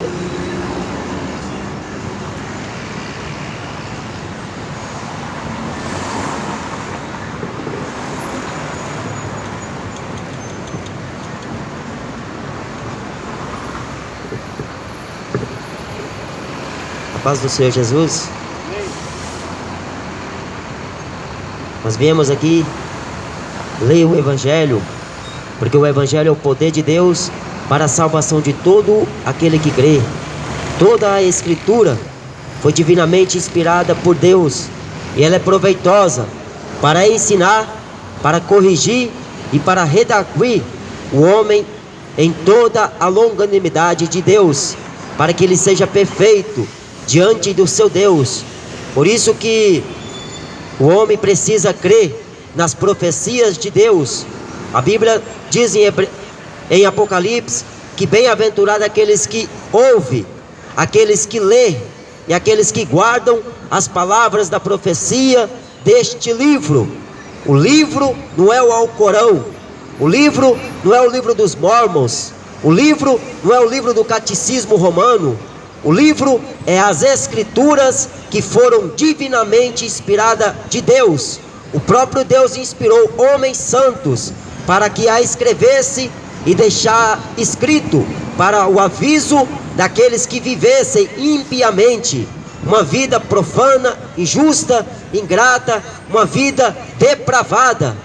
A paz do Senhor Jesus. Nós viemos aqui ler o Evangelho, porque o Evangelho é o poder de Deus para a salvação de todo aquele que crê. Toda a Escritura foi divinamente inspirada por Deus, e ela é proveitosa para ensinar, para corrigir e para redarguir o homem em toda a longanimidade de Deus, para que ele seja perfeito diante do seu Deus. Por isso que o homem precisa crer nas profecias de Deus. A Bíblia diz em Apocalipse que bem-aventurado aqueles que ouvem, aqueles que lêem e aqueles que guardam as palavras da profecia deste livro. O livro não é o Alcorão, o livro não é o livro dos Mormons, o livro não é o livro do Catecismo Romano. O livro é as Escrituras que foram divinamente inspiradas de Deus. O próprio Deus inspirou homens santos para que a escrevesse e deixar escrito para o aviso daqueles que vivessem impiamente, uma vida profana, injusta, ingrata, uma vida depravada.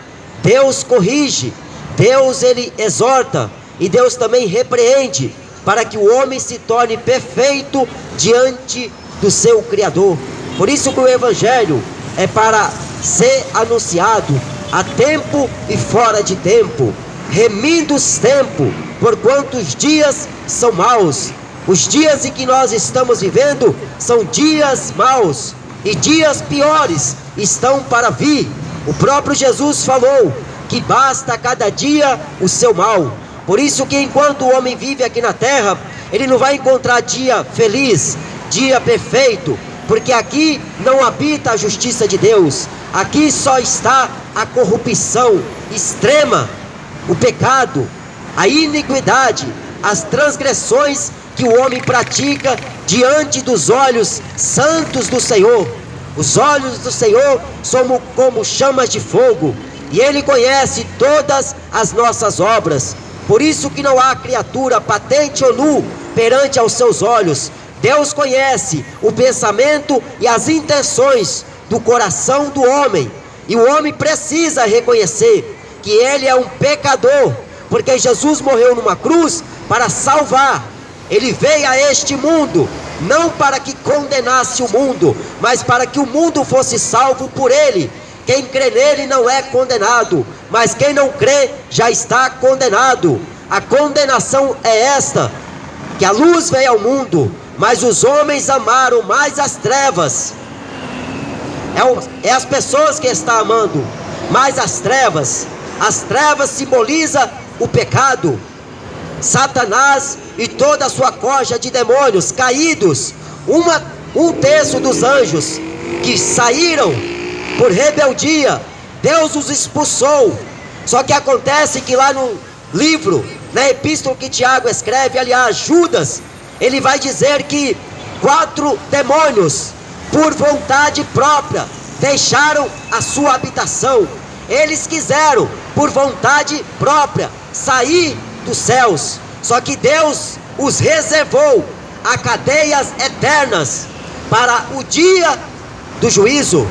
Deus corrige, Deus ele exorta e Deus também repreende, para que o homem se torne perfeito diante do seu Criador. Por isso que o Evangelho é para ser anunciado a tempo e fora de tempo, remindo os tempos, porquanto os dias são maus. Os dias em que nós estamos vivendo são dias maus, e dias piores estão para vir. O próprio Jesus falou que basta cada dia o seu mal. Por isso que enquanto o homem vive aqui na terra, ele não vai encontrar dia feliz, dia perfeito, porque aqui não habita a justiça de Deus. Aqui só está a corrupção extrema, o pecado, a iniquidade, as transgressões que o homem pratica diante dos olhos santos do Senhor. Os olhos do Senhor são como chamas de fogo, e Ele conhece todas as nossas obras. Por isso que não há criatura patente ou nu perante aos seus olhos. Deus conhece o pensamento e as intenções do coração do homem, e o homem precisa reconhecer que ele é um pecador, porque Jesus morreu numa cruz para salvar. Ele veio a este mundo não para que condenasse o mundo, mas para que o mundo fosse salvo por ele. Quem crê nele não é condenado, mas quem não crê já está condenado. A condenação é esta, que a luz veio ao mundo, mas os homens amaram mais as trevas. É as pessoas que estão amando mais as trevas. As trevas simbolizam o pecado. Satanás e toda a sua corja de demônios caídos, um terço dos anjos que saíram por rebeldia, Deus os expulsou. Só que acontece que lá no livro, na epístola que Tiago escreve, aliás, Judas, ele vai dizer que 4 demônios, por vontade própria, deixaram a sua habitação. Eles quiseram, por vontade própria, sair dos céus. Só que Deus os reservou a cadeias eternas para o dia do juízo,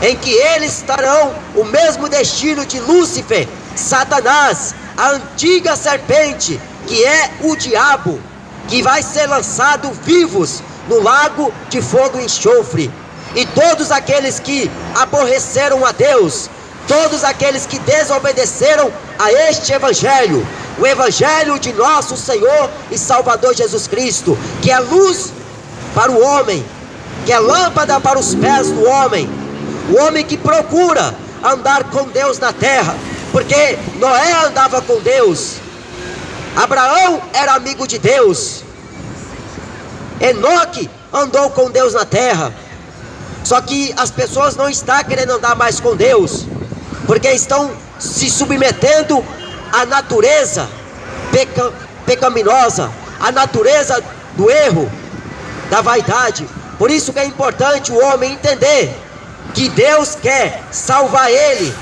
em que eles terão o mesmo destino de Lúcifer, Satanás, a antiga serpente, que é o diabo, que vai ser lançado vivos no lago de fogo e enxofre. E todos aqueles que aborreceram a Deus, todos aqueles que desobedeceram a este Evangelho, o Evangelho de nosso Senhor e Salvador Jesus Cristo, que é luz para o homem, que é lâmpada para os pés do homem, o homem que procura andar com Deus na terra, porque Noé andava com Deus, Abraão era amigo de Deus, Enoque andou com Deus na terra. Só que as pessoas não estão querendo andar mais com Deus, porque estão se submetendo à natureza pecaminosa, à natureza do erro, da vaidade. Por isso que é importante o homem entender que Deus quer salvar ele.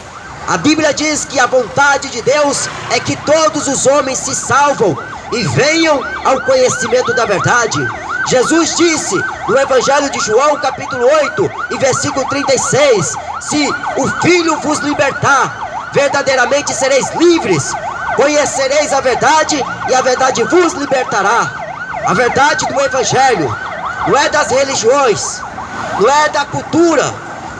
A Bíblia diz que a vontade de Deus é que todos os homens se salvam e venham ao conhecimento da verdade. Jesus disse no Evangelho de João, capítulo 8 e versículo 36: se o Filho vos libertar, verdadeiramente sereis livres, conhecereis a verdade e a verdade vos libertará. A verdade do Evangelho não é das religiões, não é da cultura,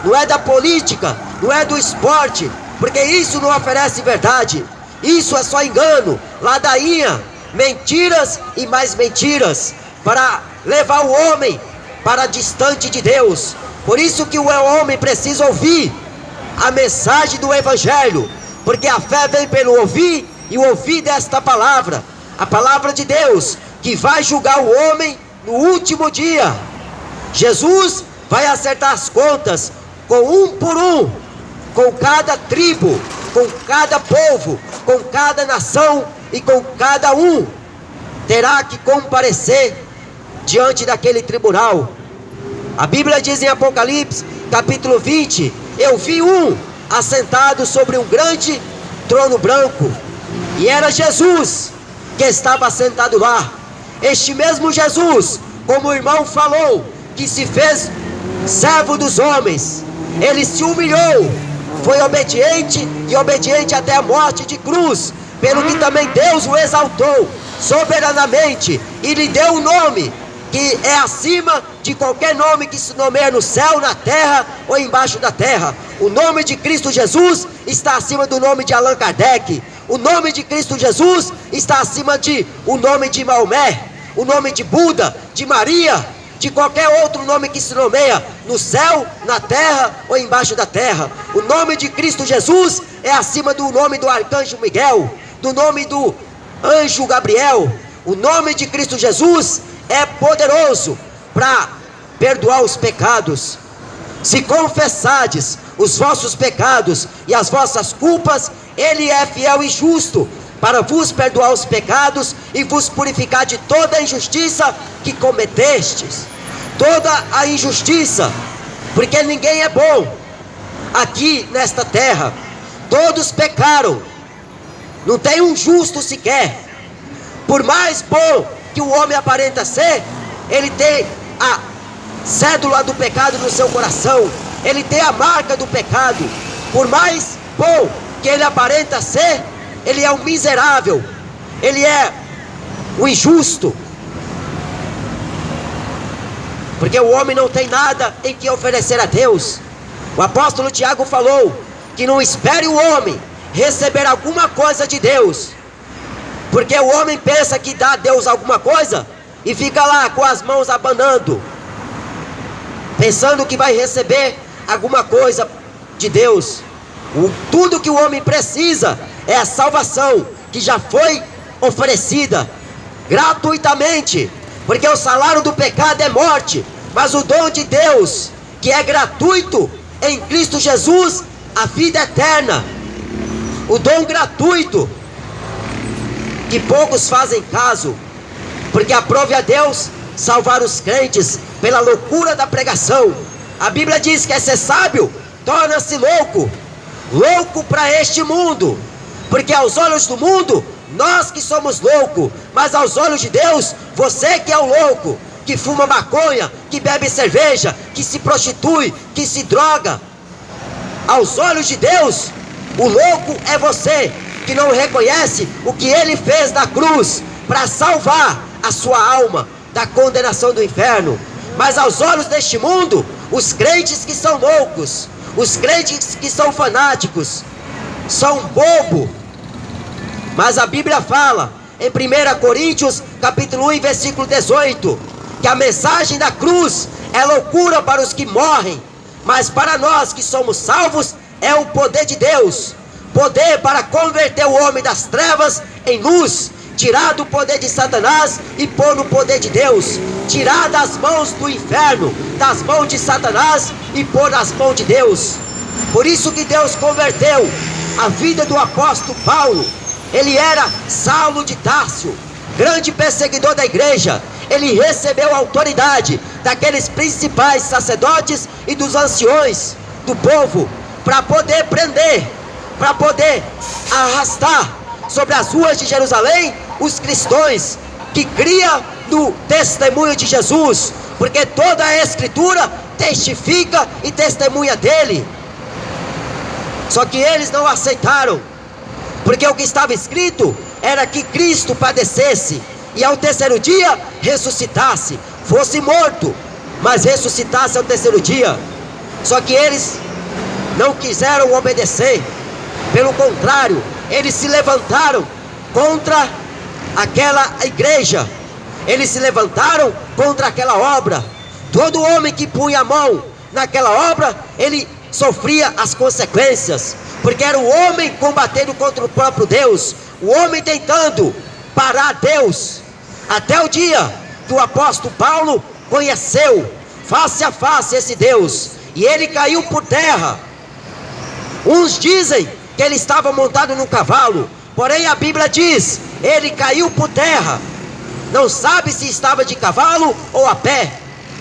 não é da política, não é do esporte, porque isso não oferece verdade. Isso é só engano, ladainha, mentiras e mais mentiras, para levar o homem para distante de Deus. Por isso que o homem precisa ouvir a mensagem do Evangelho, porque a fé vem pelo ouvir e o ouvir desta palavra, a palavra de Deus, que vai julgar o homem no último dia. Jesus vai acertar as contas com um por um, com cada tribo, com cada povo, com cada nação e com cada um. Terá que comparecer diante daquele tribunal. A Bíblia diz em Apocalipse, capítulo 20: eu vi um assentado sobre um grande trono branco, e era Jesus que estava sentado lá. Este mesmo Jesus, como o irmão falou, que se fez servo dos homens, ele se humilhou, foi obediente e obediente até a morte de cruz, pelo que também Deus o exaltou soberanamente e lhe deu um nome que é acima de qualquer nome que se nomeia no céu, na terra ou embaixo da terra. O nome de Cristo Jesus está acima do nome de Allan Kardec. O nome de Cristo Jesus está acima de o nome de Maomé, o nome de Buda, de Maria, de qualquer outro nome que se nomeia no céu, na terra ou embaixo da terra. O nome de Cristo Jesus é acima do nome do arcanjo Miguel, do nome do anjo Gabriel. O nome de Cristo Jesus é poderoso para perdoar os pecados. Se confessardes os vossos pecados e as vossas culpas, Ele é fiel e justo para vos perdoar os pecados e vos purificar de toda a injustiça que cometestes. Toda a injustiça, porque ninguém é bom aqui nesta terra. Todos pecaram, não tem um justo sequer. Por mais bom que o homem aparenta ser, ele tem a cédula do pecado no seu coração, ele tem a marca do pecado. Por mais bom que ele aparenta ser, ele é um miserável, ele é um injusto, porque o homem não tem nada em que oferecer a Deus. O apóstolo Tiago falou que não espere o homem receber alguma coisa de Deus, porque o homem pensa que dá a Deus alguma coisa e fica lá com as mãos abanando, pensando que vai receber alguma coisa de Deus. Tudo que o homem precisa é a salvação, que já foi oferecida gratuitamente, porque o salário do pecado é morte, mas o dom de Deus, que é gratuito em Cristo Jesus, a vida eterna. O dom gratuito, que poucos fazem caso, porque aprove a Deus salvar os crentes pela loucura da pregação. A Bíblia diz que é ser sábio torna-se louco, louco para este mundo, porque aos olhos do mundo nós que somos loucos, mas aos olhos de Deus, você que é o louco, que fuma maconha, que bebe cerveja, que se prostitui, que se droga. Aos olhos de Deus, o louco é você, que não reconhece o que Ele fez na cruz para salvar a sua alma da condenação do inferno. Mas aos olhos deste mundo, os crentes que são loucos, os crentes que são fanáticos, são bobo. Mas a Bíblia fala em 1 Coríntios capítulo 1 versículo 18, que a mensagem da cruz é loucura para os que morrem, mas para nós que somos salvos é o poder de Deus, poder para converter o homem das trevas em luz, tirar do poder de Satanás e pôr no poder de Deus, tirar das mãos do inferno, das mãos de Satanás e pôr nas mãos de Deus. Por isso que Deus converteu a vida do apóstolo Paulo. Ele era Saulo de Tarso, grande perseguidor da igreja. ele recebeu a autoridade daqueles principais sacerdotes e dos anciões do povo, para poder prender, para poder arrastar sobre as ruas de Jerusalém os cristãos que criam no testemunho de Jesus, porque toda a Escritura testifica e testemunha dele. Só que eles não aceitaram, porque o que estava escrito era que Cristo padecesse e ao terceiro dia ressuscitasse, fosse morto, mas ressuscitasse ao terceiro dia. Só que eles não quiseram obedecer, pelo contrário, eles se levantaram contra aquela igreja, eles se levantaram contra aquela obra. Todo homem que punha a mão naquela obra, ele sofria as consequências, porque era o homem combatendo contra o próprio Deus, o homem tentando parar Deus, até o dia que o apóstolo Paulo conheceu face a face esse Deus, e ele caiu por terra. Uns dizem que ele estava montado num cavalo, porém a Bíblia diz, ele caiu por terra. Não sabe se estava de cavalo ou a pé,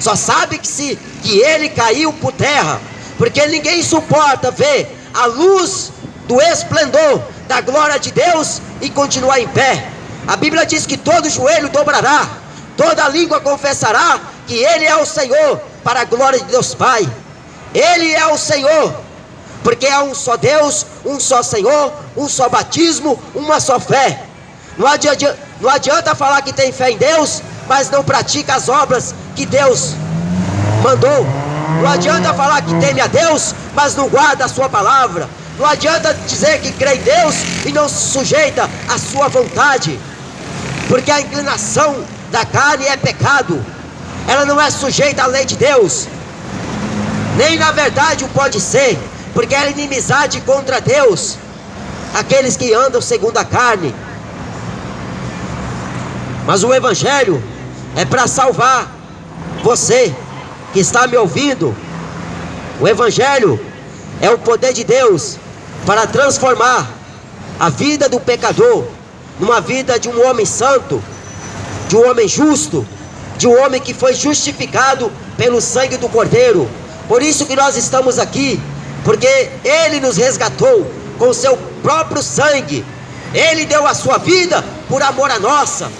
só sabe que ele caiu por terra, porque ninguém suporta ver a luz do esplendor da glória de Deus e continuar em pé. A Bíblia diz que todo joelho dobrará, toda língua confessará que ele é o Senhor, para a glória de Deus Pai. Ele é o Senhor, porque há um só Deus, um só Senhor, um só batismo, uma só fé. Não adianta falar que tem fé em Deus, mas não pratica as obras que Deus mandou. Não adianta falar que teme a Deus, mas não guarda a sua palavra. Não adianta dizer que crê em Deus e não se sujeita à sua vontade, porque a inclinação da carne é pecado, ela não é sujeita à lei de Deus, nem na verdade o pode ser, porque é inimizade contra Deus, aqueles que andam segundo a carne. Mas o Evangelho é para salvar você que está me ouvindo. O Evangelho é o poder de Deus para transformar a vida do pecador numa vida de um homem santo, de um homem justo, de um homem que foi justificado pelo sangue do Cordeiro. Por isso que nós estamos aqui, porque Ele nos resgatou com o seu próprio sangue. Ele deu a sua vida por amor a nossa.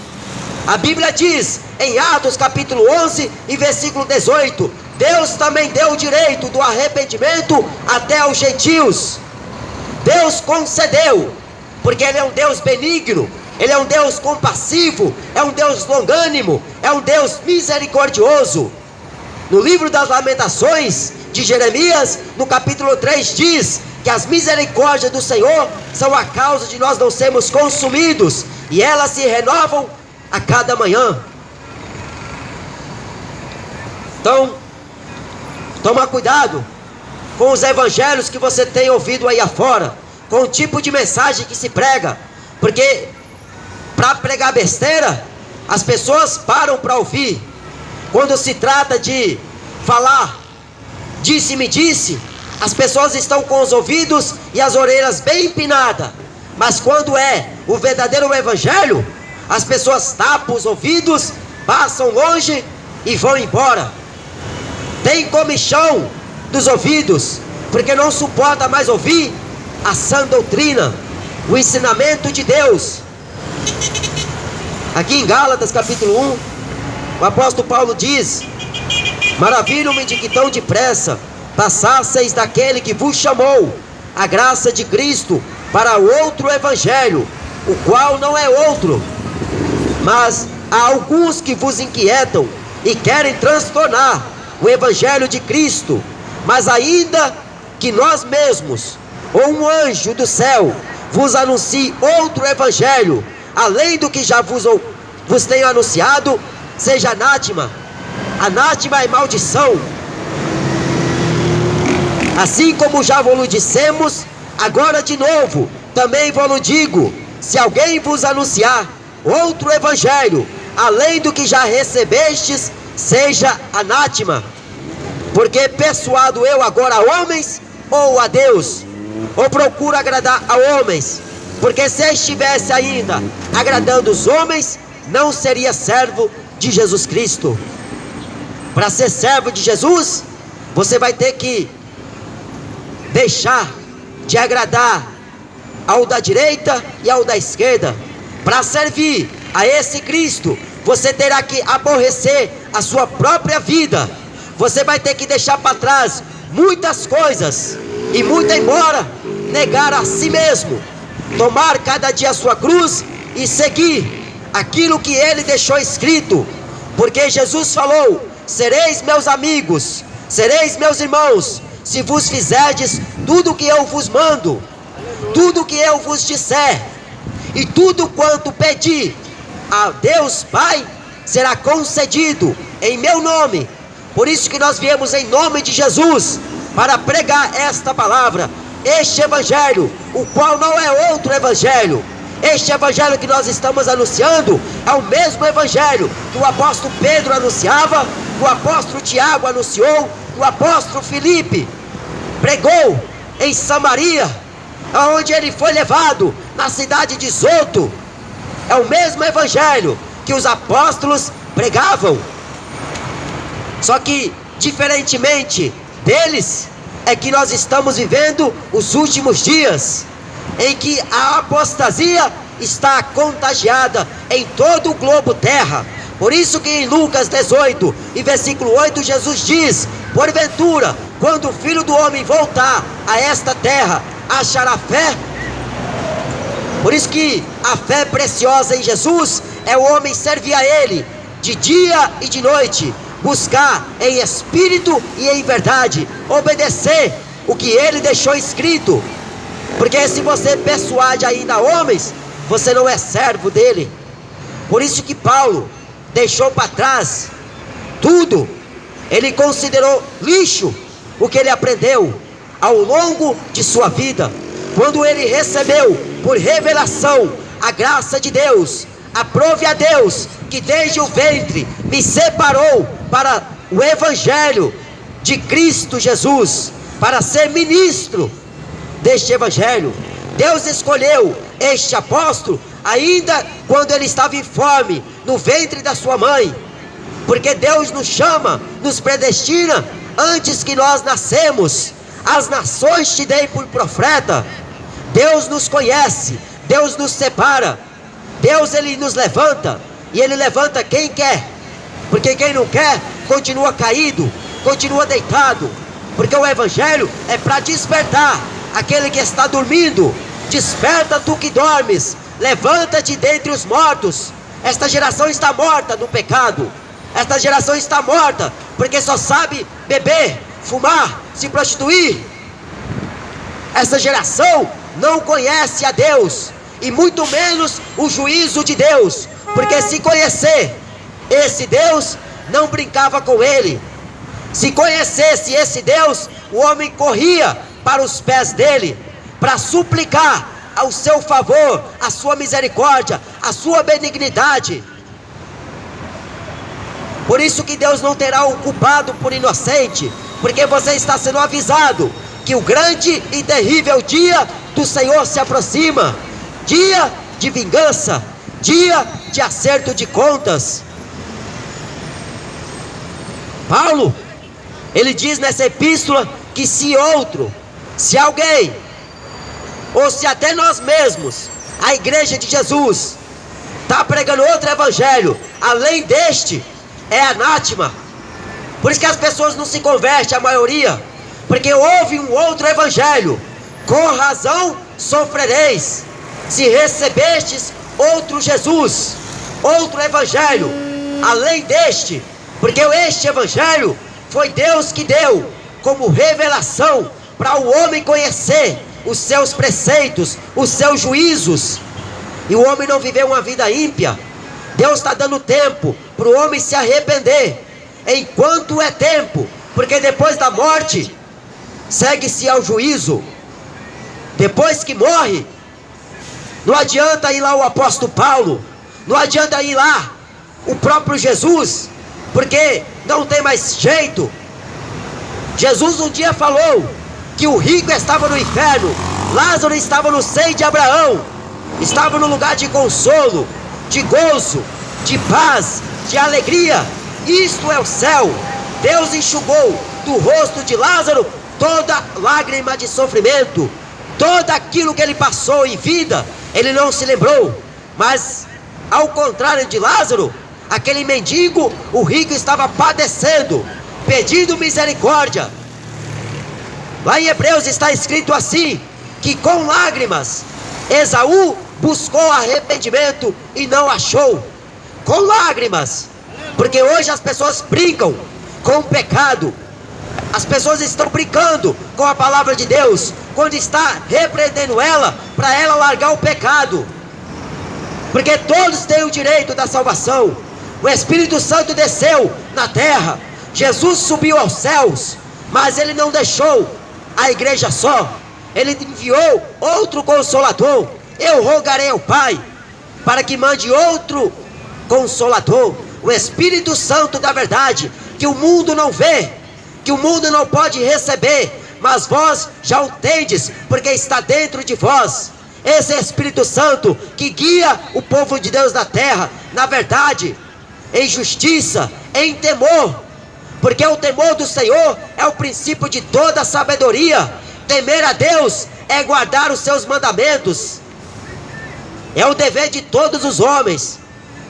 A Bíblia diz em Atos capítulo 11 e versículo 18, Deus também deu o direito do arrependimento até aos gentios. Deus concedeu, porque Ele é um Deus benigno, Ele é um Deus compassivo, é um Deus longânimo, é um Deus misericordioso. No livro das Lamentações de Jeremias, no capítulo 3, diz que as misericórdias do Senhor são a causa de nós não sermos consumidos, e elas se renovam a cada manhã. Então, toma cuidado com os evangelhos que você tem ouvido aí afora, com o tipo de mensagem que se prega, porque para pregar besteira, as pessoas param para ouvir. Quando se trata de falar disse-me disse, as pessoas estão com os ouvidos e as orelhas bem empinadas, mas quando é o verdadeiro evangelho, as pessoas tapam os ouvidos, passam longe e vão embora. Tem comichão dos ouvidos, porque não suporta mais ouvir a sã doutrina, o ensinamento de Deus. Aqui em Gálatas capítulo 1, o apóstolo Paulo diz: maravilho-me de que tão depressa passasseis daquele que vos chamou a graça de Cristo para outro evangelho, o qual não é outro, mas há alguns que vos inquietam e querem transtornar o evangelho de Cristo. Mas ainda que nós mesmos ou um anjo do céu vos anuncie outro evangelho, além do que já vos tenho anunciado, seja anátema. Anátema é maldição. Assim como já vos dissemos, agora de novo também vos digo: se alguém vos anunciar outro evangelho, além do que já recebestes, seja anátema. Porque persuado eu agora a homens ou a Deus? Ou procuro agradar a homens? Porque se estivesse ainda agradando os homens, não seria servo de Jesus Cristo. Para ser servo de Jesus, você vai ter que deixar de agradar ao da direita e ao da esquerda. Para servir a esse Cristo, você terá que aborrecer a sua própria vida. Você vai ter que deixar para trás muitas coisas e muito embora, negar a si mesmo, tomar cada dia a sua cruz e seguir aquilo que ele deixou escrito, porque Jesus falou: sereis meus amigos, sereis meus irmãos, se vos fizerdes tudo o que eu vos mando, tudo o que eu vos disser, e tudo quanto pedir a Deus Pai será concedido em meu nome. Por isso que nós viemos em nome de Jesus para pregar esta palavra, este evangelho, o qual não é outro evangelho. Este evangelho que nós estamos anunciando é o mesmo evangelho que o apóstolo Pedro anunciava, que o apóstolo Tiago anunciou, que o apóstolo Filipe pregou em Samaria, aonde ele foi levado na cidade de Zoto. É o mesmo evangelho que os apóstolos pregavam. Só que, diferentemente deles, é que nós estamos vivendo os últimos dias, em que a apostasia está contagiada em todo o globo terra. Por isso que em Lucas 18 e versículo 8 Jesus diz: porventura, quando o Filho do Homem voltar a esta terra, achará fé? Por isso que a fé preciosa em Jesus é o homem servir a Ele de dia e de noite, buscar em espírito e em verdade, obedecer o que Ele deixou escrito. Porque se você persuade ainda homens, você não é servo dele. Por isso que Paulo deixou para trás tudo. Ele considerou lixo o que ele aprendeu ao longo de sua vida. Quando ele recebeu por revelação a graça de Deus, aprove a Deus que desde o ventre me separou para o evangelho de Cristo Jesus, para ser ministro deste evangelho. Deus escolheu este apóstolo ainda quando ele estava informe no ventre da sua mãe, porque Deus nos chama, nos predestina antes que nós nascemos. As nações te dei por profeta. Deus nos conhece, Deus nos separa, Deus ele nos levanta, e ele levanta quem quer, porque quem não quer continua caído, continua deitado, porque o evangelho é para despertar aquele que está dormindo. Desperta tu que dormes, levanta-te dentre os mortos. Esta geração está morta no pecado, esta geração está morta porque só sabe beber, fumar, se prostituir. Essa geração não conhece a Deus, e muito menos o juízo de Deus, porque se conhecer esse Deus, não brincava com ele. Se conhecesse esse Deus, o homem corria para os pés dele, para suplicar ao seu favor, a sua misericórdia, a sua benignidade. Por isso que Deus não terá o culpado por inocente, porque você está sendo avisado que o grande e terrível dia do Senhor se aproxima, dia de vingança, dia de acerto de contas. Paulo, ele diz nessa epístola que se alguém, ou se até nós mesmos, a igreja de Jesus, está pregando outro evangelho, além deste, é anátema. Por isso que as pessoas não se convertem, a maioria, porque houve um outro evangelho. Com razão sofrereis, se recebestes outro Jesus, outro evangelho, além deste, porque este evangelho foi Deus que deu como revelação para o homem conhecer os seus preceitos, os seus juízos, e o homem não viveu uma vida ímpia. Deus está dando tempo para o homem se arrepender, enquanto é tempo, porque depois da morte segue-se ao juízo. Depois que morre, não adianta ir lá o apóstolo Paulo, não adianta ir lá o próprio Jesus, porque não tem mais jeito. Jesus um dia falou que o rico estava no inferno, Lázaro estava no seio de Abraão, estava no lugar de consolo, de gozo, de paz, de alegria. Isto é o céu. Deus enxugou do rosto de Lázaro toda lágrima de sofrimento. Todo aquilo que ele passou em vida, ele não se lembrou. Mas, ao contrário de Lázaro, aquele mendigo, o rico estava padecendo, pedindo misericórdia. Lá em Hebreus está escrito assim, que com lágrimas Esaú buscou arrependimento e não achou. Com lágrimas, porque hoje as pessoas brincam com o pecado. As pessoas estão brincando com a palavra de Deus, quando está repreendendo ela, para ela largar o pecado. Porque todos têm o direito da salvação. O Espírito Santo desceu na terra, Jesus subiu aos céus, mas ele não deixou a igreja só. Ele enviou outro Consolador. Eu rogarei ao Pai para que mande outro Consolador, o Espírito Santo da verdade, que o mundo não vê, que o mundo não pode receber, mas vós já o tendes, porque está dentro de vós. Esse Espírito Santo que guia o povo de Deus na terra, na verdade, em justiça, em temor, porque o temor do Senhor é o princípio de toda a sabedoria. Temer a Deus é guardar os seus mandamentos. É o dever de todos os homens.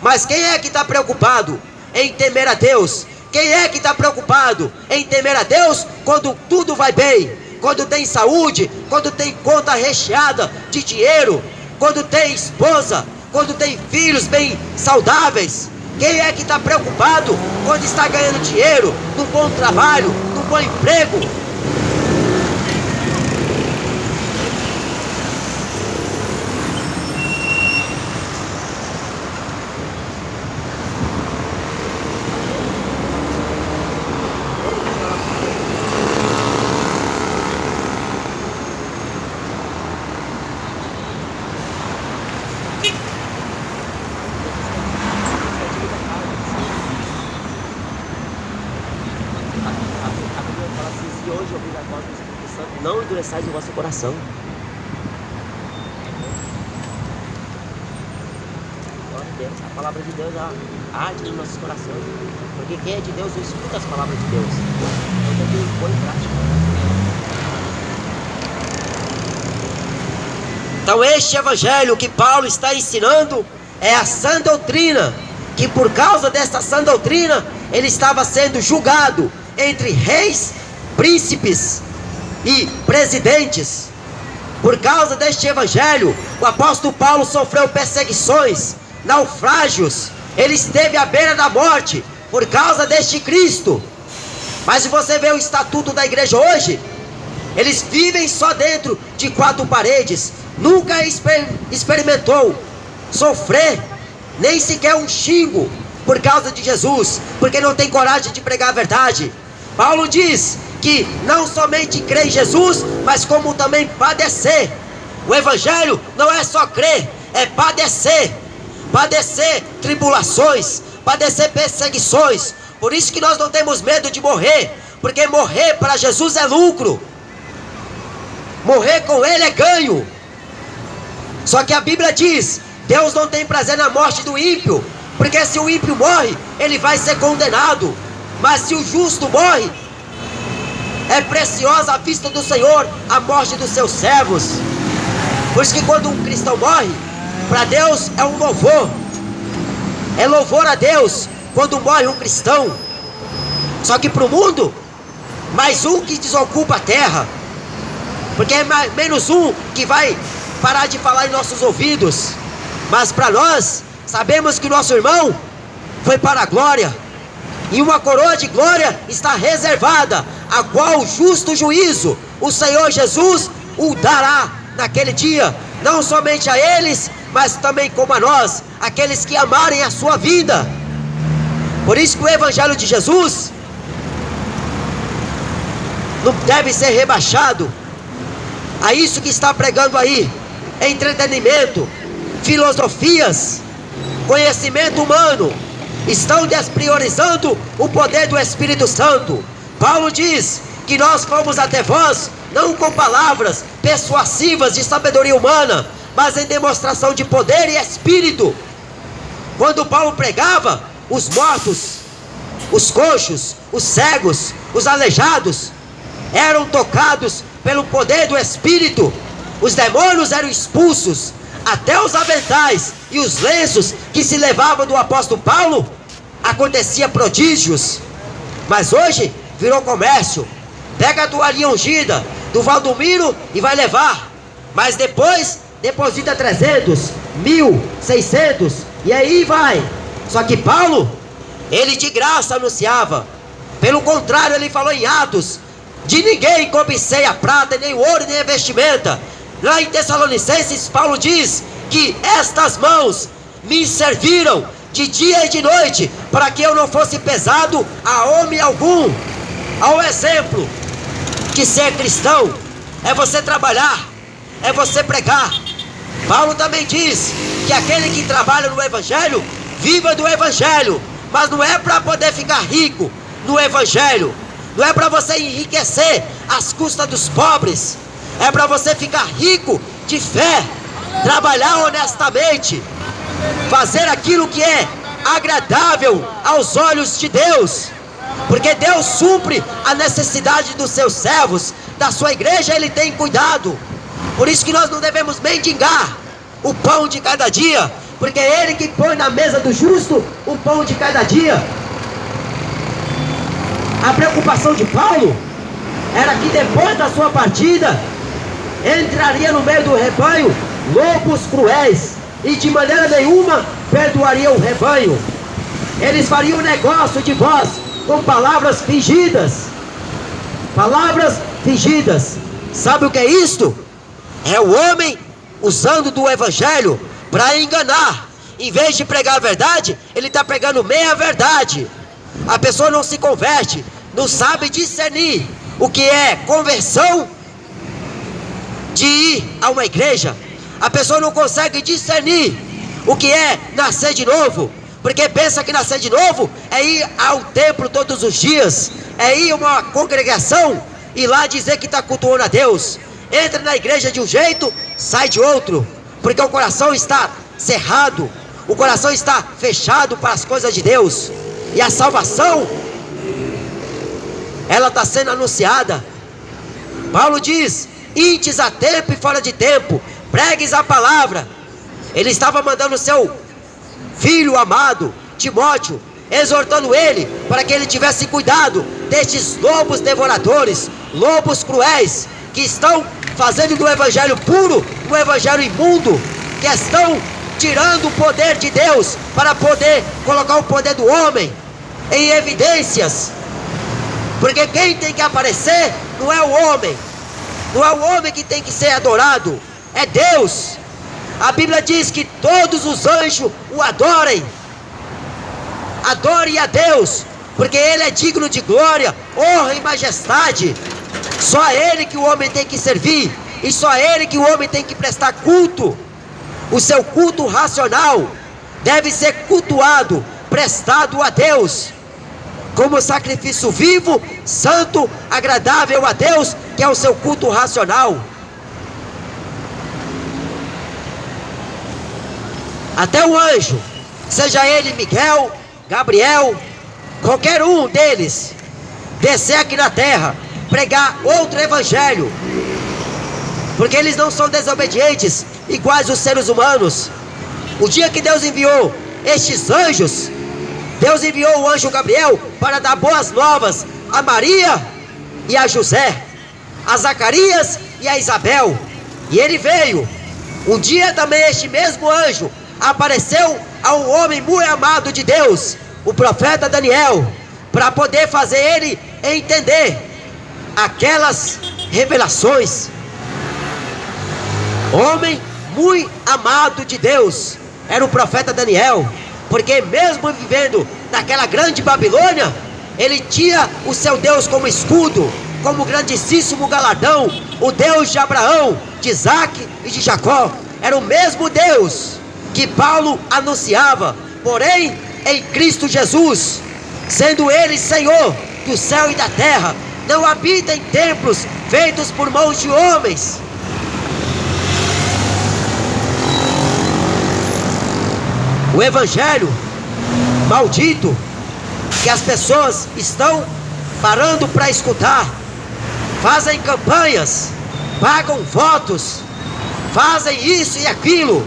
Mas quem é que está preocupado em temer a Deus? Quem é que está preocupado em temer a Deus quando tudo vai bem? Quando tem saúde, quando tem conta recheada de dinheiro, quando tem esposa, quando tem filhos bem saudáveis? Quem é que está preocupado quando está ganhando dinheiro, num bom trabalho, num bom emprego? Não endureçais o vosso coração. Glória a Deus. A palavra de Deus arde nos nossos corações. Porque quem é de Deus escuta as palavras de Deus. Então tem que pôr em prática. Então este evangelho que Paulo está ensinando é a sã doutrina. Que por causa desta sã doutrina, ele estava sendo julgado entre reis, príncipes e presidentes. Por causa deste evangelho, o apóstolo Paulo sofreu perseguições, naufrágios. Ele esteve à beira da morte por causa deste Cristo. Mas se você vê o estatuto da igreja hoje, eles vivem só dentro de quatro paredes. Nunca experimentou sofrer nem sequer um xingo por causa de Jesus, porque não tem coragem de pregar a verdade. Paulo diz que não somente crê em Jesus, mas como também padecer. O evangelho não é só crer, é padecer. Padecer tribulações, padecer perseguições. Por isso que nós não temos medo de morrer, porque morrer para Jesus é lucro. Morrer com Ele é ganho. Só que a Bíblia diz, Deus não tem prazer na morte do ímpio, porque se o ímpio morre, ele vai ser condenado. Mas se o justo morre, é preciosa à vista do Senhor a morte dos seus servos. Por isso que quando um cristão morre, para Deus é um louvor. É louvor a Deus quando morre um cristão. Só que para o mundo, mais um que desocupa a terra. Porque é menos um que vai parar de falar em nossos ouvidos. Mas para nós, sabemos que o nosso irmão foi para a glória. E uma coroa de glória está reservada, a qual o justo juízo, o Senhor Jesus, o dará naquele dia. Não somente a eles, mas também como a nós, aqueles que amarem a sua vida. Por isso que o evangelho de Jesus não deve ser rebaixado a isso que está pregando aí: entretenimento, filosofias, conhecimento humano. Estão despriorizando o poder do Espírito Santo. Paulo diz que nós fomos até vós, não com palavras persuasivas de sabedoria humana, mas em demonstração de poder e Espírito. Quando Paulo pregava, os mortos, os coxos, os cegos, os aleijados eram tocados pelo poder do Espírito. Os demônios eram expulsos. Até os aventais e os lenços que se levavam do apóstolo Paulo, acontecia prodígios. Mas hoje virou comércio. Pega a toalhinha ungida do Valdomiro e vai levar. Mas depois deposita 300, 1.000, 600 e aí vai. Só que Paulo, ele de graça anunciava. Pelo contrário, ele falou em Atos: de ninguém cobicei a prata, nem o ouro, nem a vestimenta. Lá em Tessalonicenses, Paulo diz que estas mãos me serviram de dia e de noite, para que eu não fosse pesado a homem algum. Ao exemplo de ser cristão, é você trabalhar, é você pregar. Paulo também diz que aquele que trabalha no Evangelho, viva do Evangelho. Mas não é para poder ficar rico no Evangelho, não é para você enriquecer às custas dos pobres, é para você ficar rico de fé, trabalhar honestamente, fazer aquilo que é agradável aos olhos de Deus, porque Deus supre a necessidade dos seus servos, da sua igreja Ele tem cuidado. Por isso que nós não devemos mendigar o pão de cada dia, porque é Ele que põe na mesa do justo o pão de cada dia. A preocupação de Paulo era que depois da sua partida entraria no meio do rebanho lobos cruéis e de maneira nenhuma perdoariam o rebanho. Eles fariam negócio de vós com palavras fingidas. Palavras fingidas. Sabe o que é isto? É o homem usando do Evangelho para enganar. Em vez de pregar a verdade, ele está pregando meia verdade. A pessoa não se converte, não sabe discernir o que é conversão de ir a uma igreja. A pessoa não consegue discernir o que é nascer de novo, porque pensa que nascer de novo é ir ao templo todos os dias, é ir a uma congregação e lá dizer que está cultuando a Deus. Entra na igreja de um jeito, sai de outro, porque o coração está cerrado, o coração está fechado para as coisas de Deus. E a salvação, ela está sendo anunciada. Paulo diz: intes a tempo e fora de tempo, pregues a palavra. Ele estava mandando o seu filho amado, Timóteo, exortando ele para que ele tivesse cuidado destes lobos devoradores, lobos cruéis, que estão fazendo do evangelho puro um evangelho imundo, que estão tirando o poder de Deus para poder colocar o poder do homem em evidências. Porque quem tem que aparecer não é o homem, não é o homem que tem que ser adorado, é Deus. A Bíblia diz que todos os anjos o adorem. Adore a Deus, porque Ele é digno de glória, honra e majestade. Só a Ele que o homem tem que servir, e só a Ele que o homem tem que prestar culto. O seu culto racional deve ser cultuado, prestado a Deus, como sacrifício vivo, santo, agradável a Deus, que é o seu culto racional. Até o anjo, seja ele Miguel, Gabriel, qualquer um deles, descer aqui na terra, pregar outro evangelho, porque eles não são desobedientes, iguais os seres humanos. O dia que Deus enviou estes anjos, Deus enviou o anjo Gabriel para dar boas novas a Maria e a José, a Zacarias e a Isabel. E ele veio. Um dia também este mesmo anjo apareceu a um homem muito amado de Deus, o profeta Daniel, para poder fazer ele entender aquelas revelações. Homem muito amado de Deus era o profeta Daniel, porque mesmo vivendo naquela grande Babilônia, ele tinha o seu Deus como escudo, como grandíssimo galardão, o Deus de Abraão, de Isaac e de Jacó. Era o mesmo Deus que Paulo anunciava, porém em Cristo Jesus, sendo Ele Senhor do céu e da terra, não habita em templos feitos por mãos de homens. O Evangelho maldito que as pessoas estão parando para escutar, fazem campanhas, pagam votos, fazem isso e aquilo,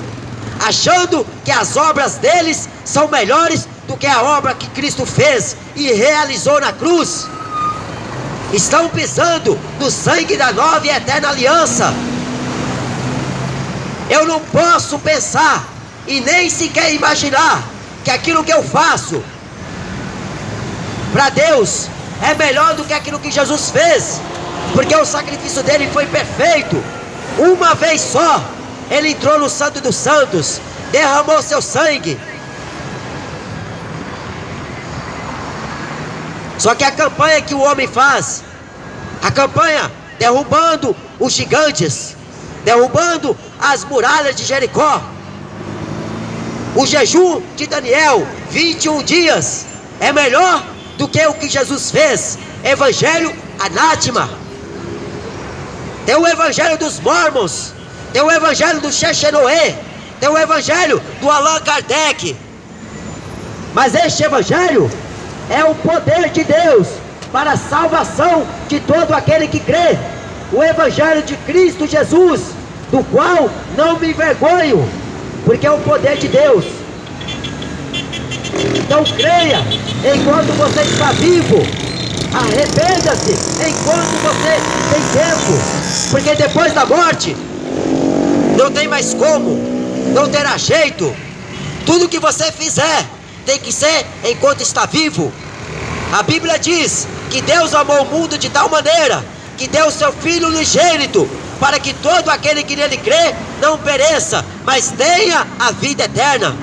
achando que as obras deles são melhores do que a obra que Cristo fez e realizou na cruz. Estão pisando no sangue da nova e eterna aliança. Eu não posso pensar e nem sequer imaginar que aquilo que eu faço para Deus é melhor do que aquilo que Jesus fez, porque o sacrifício dele foi perfeito. Uma vez só ele entrou no Santo dos Santos, derramou seu sangue. Só que a campanha que o homem faz, a campanha derrubando os gigantes, derrubando as muralhas de Jericó, o jejum de Daniel, 21 dias, é melhor do que o que Jesus fez. Evangelho anátema. Tem o evangelho dos Mormons, tem o evangelho do Chechenoé, tem o evangelho do Allan Kardec, mas este evangelho é o poder de Deus para a salvação de todo aquele que crê. O evangelho de Cristo Jesus, do qual não me envergonho, porque é o poder de Deus. Então creia enquanto você está vivo, arrependa-se enquanto você tem tempo, porque depois da morte não tem mais como, não terá jeito. Tudo que você fizer tem que ser enquanto está vivo. A Bíblia diz que Deus amou o mundo de tal maneira que deu o seu Filho unigênito, para que todo aquele que nele crê não pereça, mas tenha a vida eterna.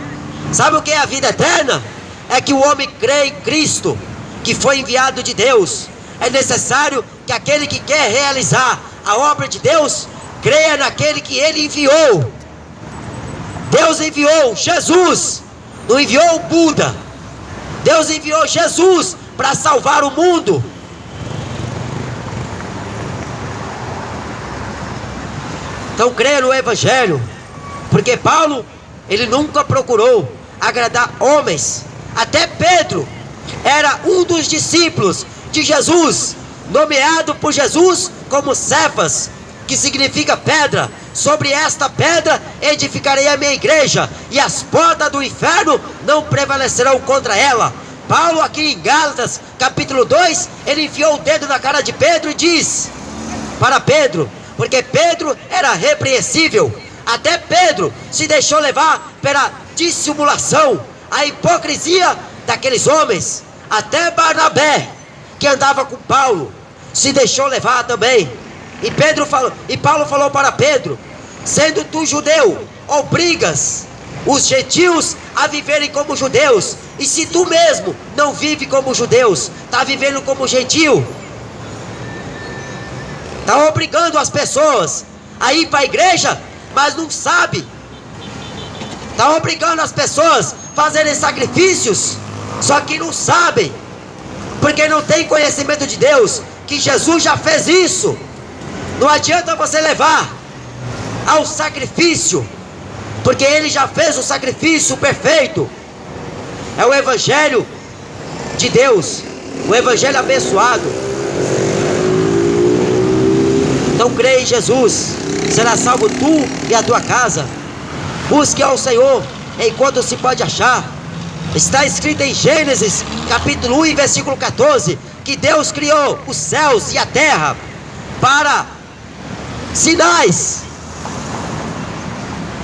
Sabe o que é a vida eterna? É que o homem crê em Cristo, que foi enviado de Deus. É necessário que aquele que quer realizar a obra de Deus, creia naquele que ele enviou. Deus enviou Jesus, não enviou o Buda. Deus enviou Jesus para salvar o mundo. Então creia no Evangelho, porque Paulo, ele nunca procurou agradar homens. Até Pedro era um dos discípulos de Jesus, nomeado por Jesus como Cefas, que significa pedra. Sobre esta pedra edificarei a minha igreja, e as portas do inferno não prevalecerão contra ela. Paulo, aqui em Gálatas capítulo 2, ele enfiou o dedo na cara de Pedro e diz para Pedro, porque Pedro era repreensível. Até Pedro se deixou levar pela dissimulação, a hipocrisia daqueles homens. Até Barnabé, que andava com Paulo, se deixou levar também. E Paulo falou para Pedro: sendo tu judeu, obrigas os gentios a viverem como judeus, e se tu mesmo não vive como judeus, está vivendo como gentio, está obrigando as pessoas a ir para a igreja, mas não sabe. Está obrigando as pessoas a fazerem sacrifícios, só que não sabem, porque não tem conhecimento de Deus, que Jesus já fez isso. Não adianta você levar ao sacrifício, porque ele já fez o sacrifício perfeito. É o Evangelho de Deus, o Evangelho abençoado. Então creia em Jesus, será salvo tu e a tua casa. Busque ao Senhor enquanto se pode achar. Está escrito em Gênesis capítulo 1 e versículo 14, que Deus criou os céus e a terra para sinais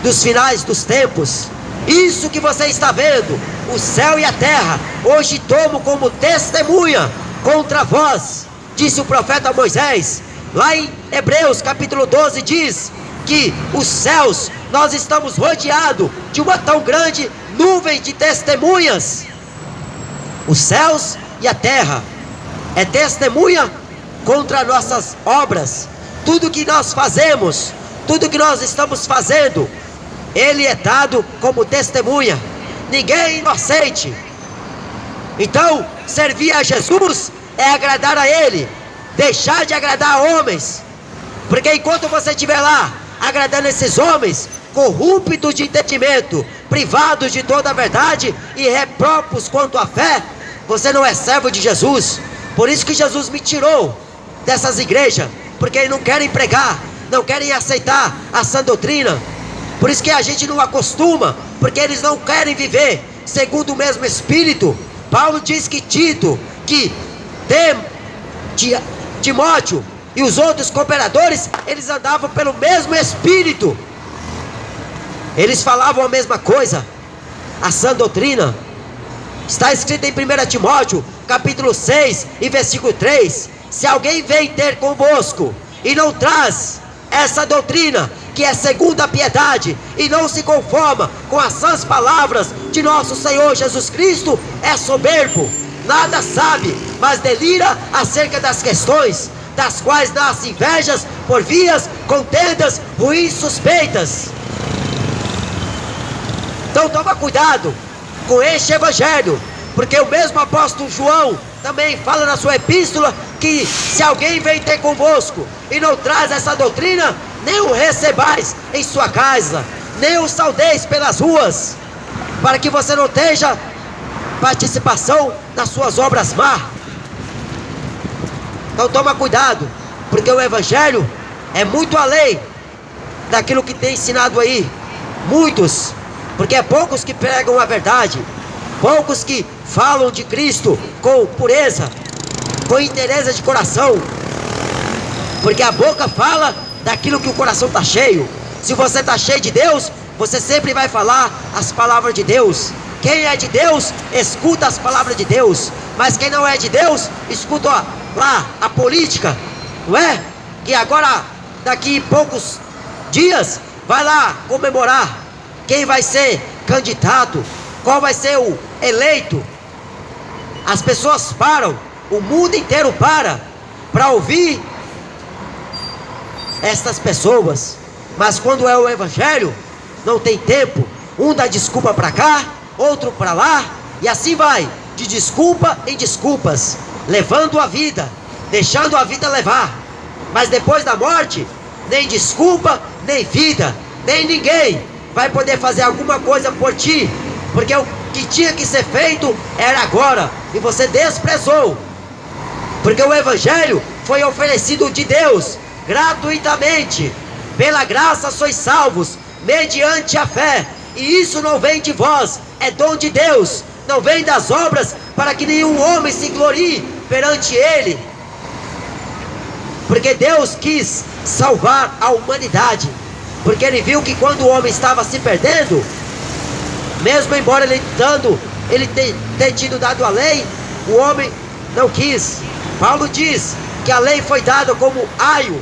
dos finais dos tempos. Isso que você está vendo, o céu e a terra, hoje tomo como testemunha contra vós, disse o profeta Moisés. Lá em Hebreus capítulo 12 diz que os céus, nós estamos rodeados de uma tão grande nuvem de testemunhas. Os céus e a terra é testemunha contra nossas obras. Tudo que nós fazemos, tudo que nós estamos fazendo, ele é dado como testemunha. Ninguém é inocente. Então, servir a Jesus é agradar a Ele, deixar de agradar a homens, porque enquanto você estiver lá agradando esses homens, corruptos de entendimento, privados de toda a verdade e repróprios quanto à fé, você não é servo de Jesus. Por isso que Jesus me tirou dessas igrejas, porque eles não querem pregar, não querem aceitar a sã doutrina. Por isso que a gente não acostuma, porque eles não querem viver segundo o mesmo Espírito. Paulo diz que Tito, que Timóteo e os outros cooperadores, eles andavam pelo mesmo Espírito. Eles falavam a mesma coisa, a sã doutrina. Está escrito em 1 Timóteo, capítulo 6 e versículo 3: se alguém vem ter convosco e não traz essa doutrina, que é segundo a piedade, e não se conforma com as sãs palavras de nosso Senhor Jesus Cristo, é soberbo, nada sabe, mas delira acerca das questões, das quais nascem invejas, porfias, contendas, ruins suspeitas. Então toma cuidado com este evangelho, porque o mesmo apóstolo João também fala na sua epístola que se alguém vem ter convosco e não traz essa doutrina, nem o recebais em sua casa, nem o saudeis pelas ruas, para que você não tenha participação nas suas obras más. Então toma cuidado, porque o evangelho é muito além daquilo que tem ensinado aí muitos, porque é poucos que pregam a verdade, poucos que falam de Cristo com pureza, com inteireza de coração, porque a boca fala daquilo que o coração está cheio. Se você está cheio de Deus, você sempre vai falar as palavras de Deus. Quem é de Deus, escuta as palavras de Deus, mas quem não é de Deus, escuta lá a política, não é? Que agora, daqui a poucos dias, vai lá comemorar quem vai ser candidato, qual vai ser o eleito. As pessoas param, o mundo inteiro para ouvir estas pessoas, mas quando é o evangelho, não tem tempo. Um dá desculpa para cá, outro para lá, e assim vai, de desculpa em desculpas, levando a vida, deixando a vida levar. Mas depois da morte, nem desculpa, nem vida, nem ninguém vai poder fazer alguma coisa por ti, porque o que tinha que ser feito era agora, e você desprezou. Porque o evangelho foi oferecido de Deus gratuitamente. Pela graça sois salvos, mediante a fé, e isso não vem de vós, é dom de Deus, não vem das obras, para que nenhum homem se glorie perante ele. Porque Deus quis salvar a humanidade, porque ele viu que quando o homem estava se perdendo, mesmo embora ele ter tido dado a lei, o homem não quis. Paulo diz que a lei foi dada como aio,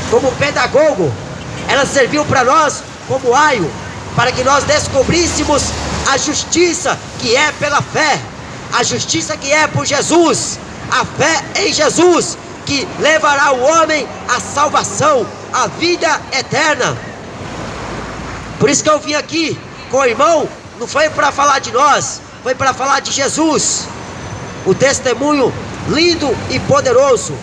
como pedagogo. Ela serviu para nós como aio, para que nós descobríssemos a justiça que é pela fé, a justiça que é por Jesus, a fé em Jesus, que levará o homem à salvação, à vida eterna. Por isso que eu vim aqui com o irmão, não foi para falar de nós, foi para falar de Jesus, o testemunho lindo e poderoso,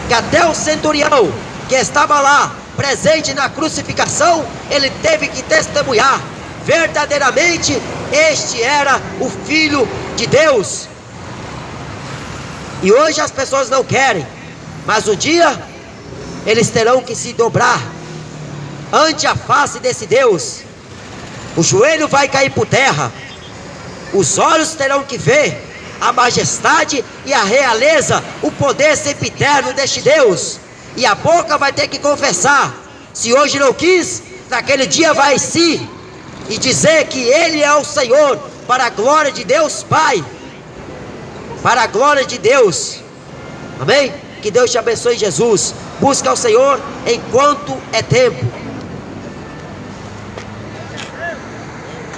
que até o centurião que estava lá presente na crucificação, ele teve que testemunhar, verdadeiramente este era o Filho de Deus. E hoje as pessoas não querem, mas um dia eles terão que se dobrar ante a face desse Deus. O joelho vai cair por terra, os olhos terão que ver a majestade e a realeza, o poder sempiterno deste Deus, e a boca vai ter que confessar. Se hoje não quis, naquele dia vai sim, e dizer que Ele é o Senhor, para a glória de Deus Pai, para a glória de Deus. Amém? Que Deus te abençoe, Jesus. Busca ao Senhor enquanto é tempo.